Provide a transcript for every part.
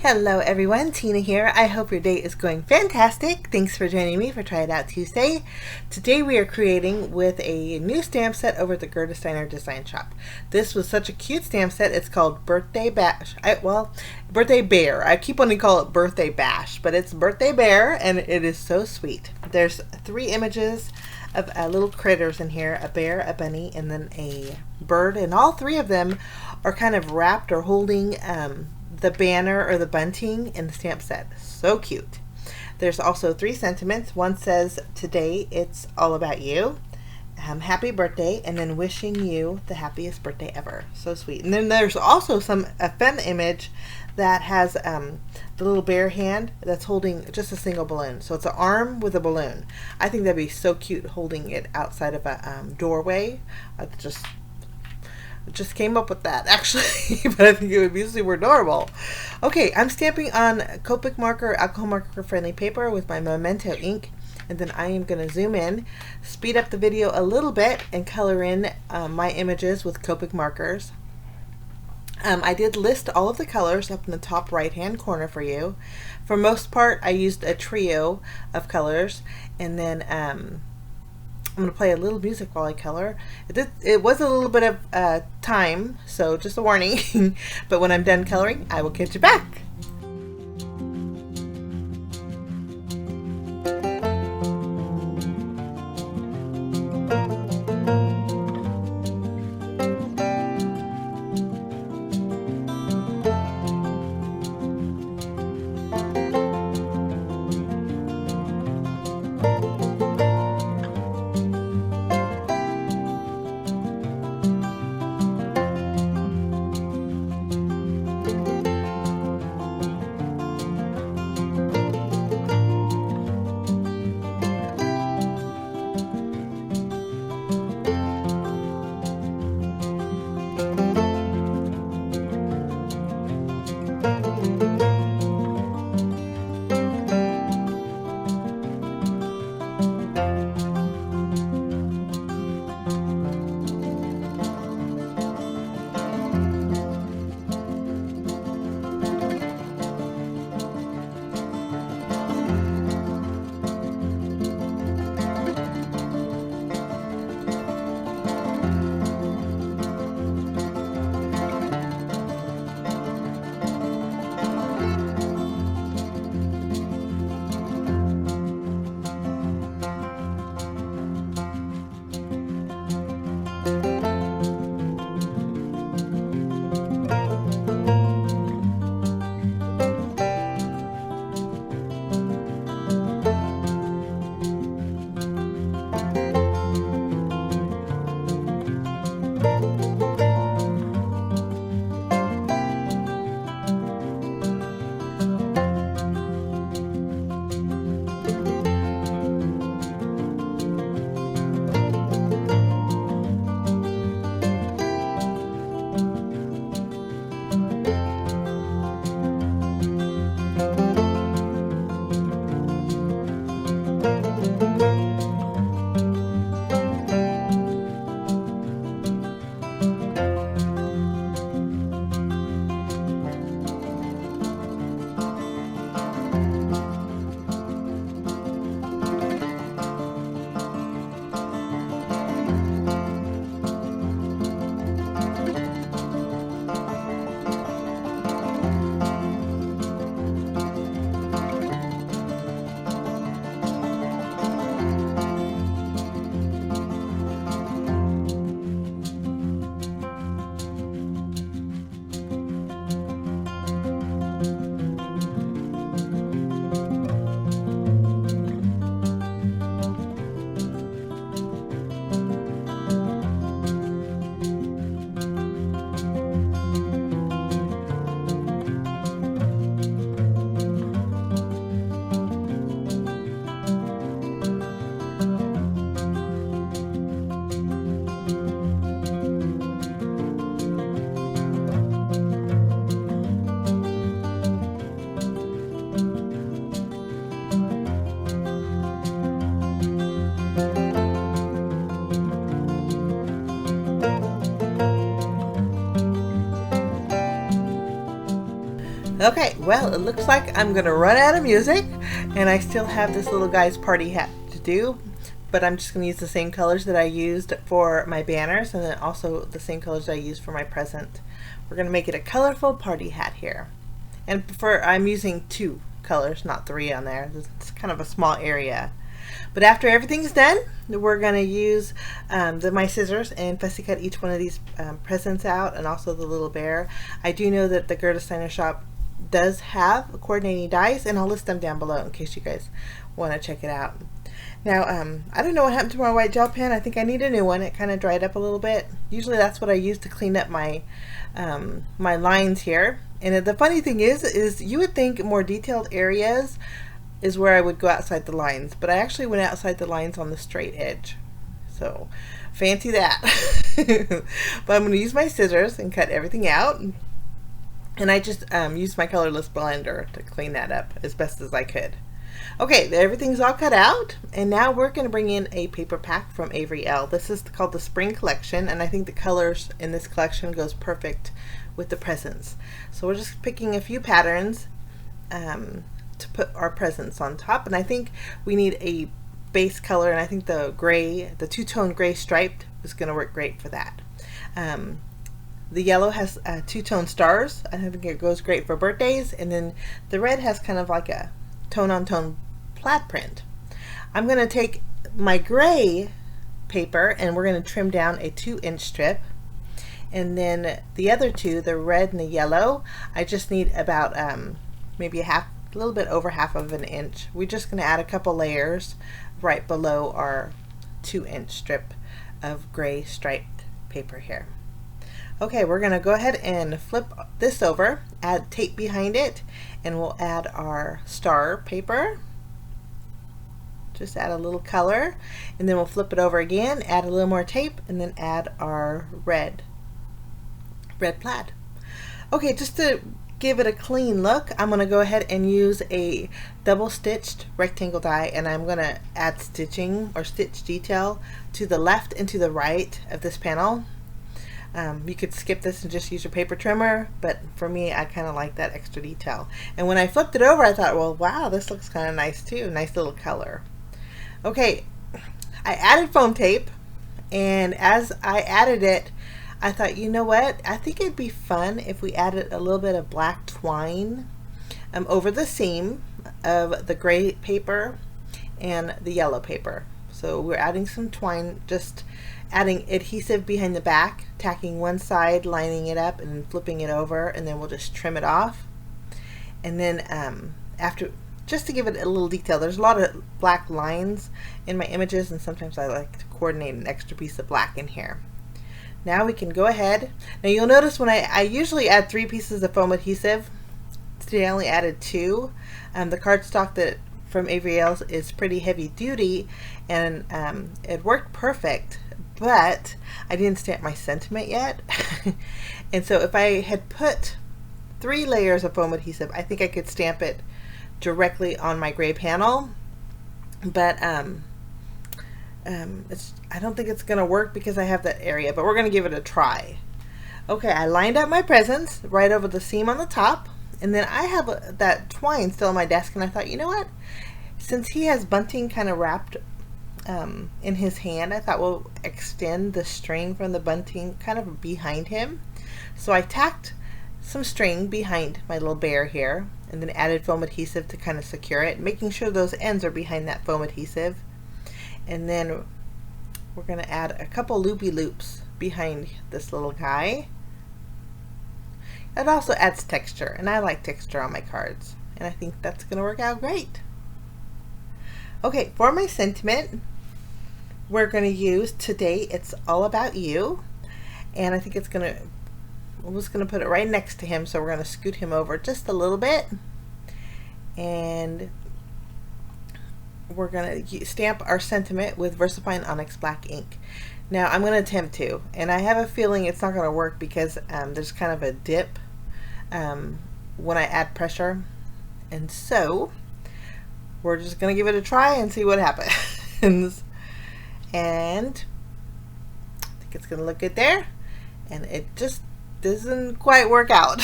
Hello everyone, Tina here. I hope your day is going fantastic. Thanks for joining me for Try It Out Tuesday. Today we are creating with a new stamp set over at the Gerda Steiner design shop. This was such a cute stamp set. It's called Birthday Bash. Birthday Bear. I keep wanting to call it Birthday Bash, but it's Birthday Bear and it is so sweet. There's 3 images of little critters in here, a bear, a bunny, and then a bird, and all 3 of them are kind of wrapped or holding the banner or the bunting in the stamp set. So cute. There's also 3 sentiments. One says, today it's all about you, happy birthday, and then wishing you the happiest birthday ever. So sweet. And then there's also a fun image that has the little bear hand that's holding just a single balloon. So it's an arm with a balloon. I think that'd be so cute holding it outside of a doorway. Just came up with that actually, but I think it would be super adorable. Okay, I'm stamping on copic marker, alcohol marker friendly paper with my Memento ink, and then I am going to zoom in, speed up the video a little bit, and color in my images with copic markers. I did list all of the colors up in the top right hand corner for you. For most part I used a trio of colors, and then I'm going to play a little music while I color. It was a little bit of time, so just a warning. But when I'm done coloring, I will get you back. Okay, well, it looks like I'm gonna run out of music, and I still have this little guy's party hat to do, but I'm just gonna use the same colors that I used for my banners, and then also the same colors I used for my present. We're gonna make it a colorful party hat here. And I'm using 2 colors, not 3 on there. It's kind of a small area. But after everything's done, we're going to use my scissors and fussy cut each one of these presents out, and also the little bear. I do know that the Gerda Steiner shop does have coordinating dies, and I'll list them down below in case you guys want to check it out. Now, I don't know what happened to my white gel pen. I think I need a new one. It kind of dried up a little bit. Usually that's what I use to clean up my my lines here. And the funny thing is you would think more detailed areas is where I would go outside the lines, but I actually went outside the lines on the straight edge. So fancy that. But I'm going to use my scissors and cut everything out. And I just used my colorless blender to clean that up as best as I could. Okay, everything's all cut out, and now we're going to bring in a paper pack from Avery L. This is called the Spring Collection, and I think the colors in this collection goes perfect with the presents. So we're just picking a few patterns to put our presents on top, and I think we need a base color, and I think the gray, the two-tone gray striped is going to work great for that. The yellow has two-tone stars. I think it goes great for birthdays, and then the red has kind of like a tone-on-tone plaid print. I'm going to take my gray paper and we're going to trim down a 2-inch strip, and then the other two, the red and the yellow, I just need about maybe a little bit over half of an inch. We're just going to add a couple layers right below our 2-inch strip of gray striped paper here. Okay, we're going to go ahead and flip this over, add tape behind it, and we'll add our star paper. Just add a little color, and then we'll flip it over again, add a little more tape, and then add our red plaid. Okay, just to give it a clean look, I'm going to go ahead and use a double stitched rectangle die, and I'm going to add stitching or stitch detail to the left and to the right of this panel. You could skip this and just use your paper trimmer, but for me, I kind of like that extra detail. And when I flipped it over, I thought, well, wow, this looks kind of nice too. Nice little color. Okay, I added foam tape, and as I added it, I thought, you know what? I think it'd be fun if we added a little bit of black twine over the seam of the gray paper and the yellow paper. So we're adding some twine, just adding adhesive behind the back, tacking one side, lining it up, and flipping it over, and then we'll just trim it off. And then after, just to give it a little detail, there's a lot of black lines in my images, and sometimes I like to coordinate an extra piece of black in here. Now we can go ahead. Now you'll notice when I usually add 3 pieces of foam adhesive. Today I only added 2. The cardstock that from Avery L is pretty heavy duty, and it worked perfect, but I didn't stamp my sentiment yet. And so if I had put 3 layers of foam adhesive, I think I could stamp it directly on my gray panel, but I don't think it's gonna work because I have that area, but we're gonna give it a try. Okay, I lined up my presents right over the seam on the top, and then I have that twine still on my desk, and I thought, you know what, since he has bunting kind of wrapped in his hand, I thought we'll extend the string from the bunting kind of behind him. So I tacked some string behind my little bear here, and then added foam adhesive to kind of secure it, making sure those ends are behind that foam adhesive. And then we're going to add a couple loopy loops behind this little guy. It also adds texture, and I like texture on my cards, and I think that's going to work out great. Okay, for my sentiment, we're going to use Today It's All About You, and I think it's going to, we're just going to put it right next to him, so we're going to scoot him over just a little bit, and we're going to stamp our sentiment with versafine onyx black ink. Now I'm going to attempt to, and I have a feeling it's not going to work because there's kind of a dip when I add pressure, and so we're just going to give it a try and see what happens. And I think it's going to look good there, and it just doesn't quite work out.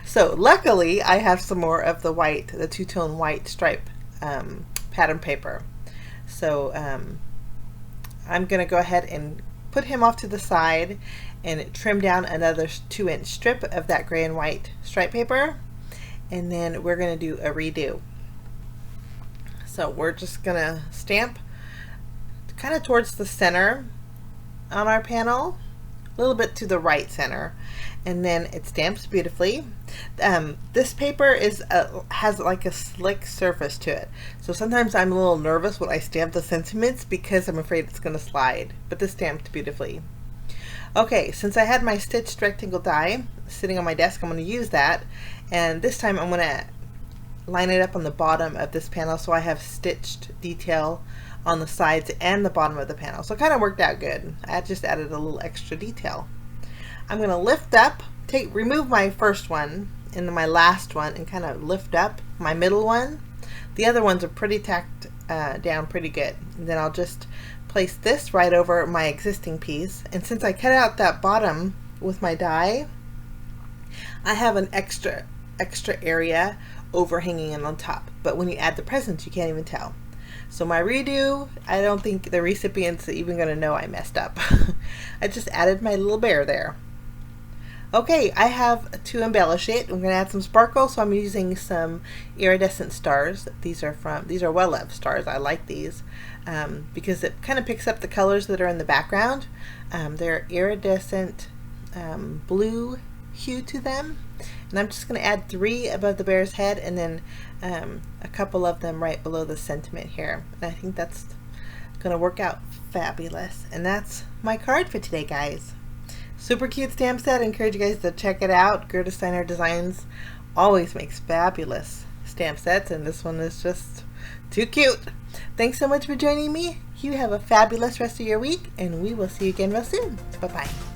So luckily I have some more of the white, the two-tone white stripe pattern paper. So I'm gonna go ahead and put him off to the side and trim down another 2-inch strip of that gray and white stripe paper, and then we're gonna do a redo. So we're just gonna stamp kind of towards the center on our panel, a little bit to the right center, and then it stamps beautifully. This paper has like a slick surface to it, so sometimes I'm a little nervous when I stamp the sentiments because I'm afraid it's going to slide, but this stamped beautifully. Okay, since I had my stitched rectangle die sitting on my desk, I'm going to use that, and this time I'm going to line it up on the bottom of this panel so I have stitched detail on the sides and the bottom of the panel. So it kind of worked out good. I just added a little extra detail. I'm going to lift up, remove my first one and my last one, and kind of lift up my middle one. The other ones are pretty tacked down pretty good. And then I'll just place this right over my existing piece. And since I cut out that bottom with my die, I have an extra area overhanging and on top. But when you add the presents, you can't even tell. So my redo, I don't think the recipients are even going to know I messed up. I just added my little bear there. Okay, I have to embellish it. I'm going to add some sparkle, so I'm using some iridescent stars. These are well-loved stars. I like these because it kind of picks up the colors that are in the background. They're iridescent blue hue to them. And I'm just going to add 3 above the bear's head, and then a couple of them right below the sentiment here. And I think that's going to work out fabulous. And that's my card for today, guys. Super cute stamp set. I encourage you guys to check it out. Gerda Steiner Designs always makes fabulous stamp sets, and this one is just too cute. Thanks so much for joining me. You have a fabulous rest of your week, and we will see you again real soon. Bye-bye.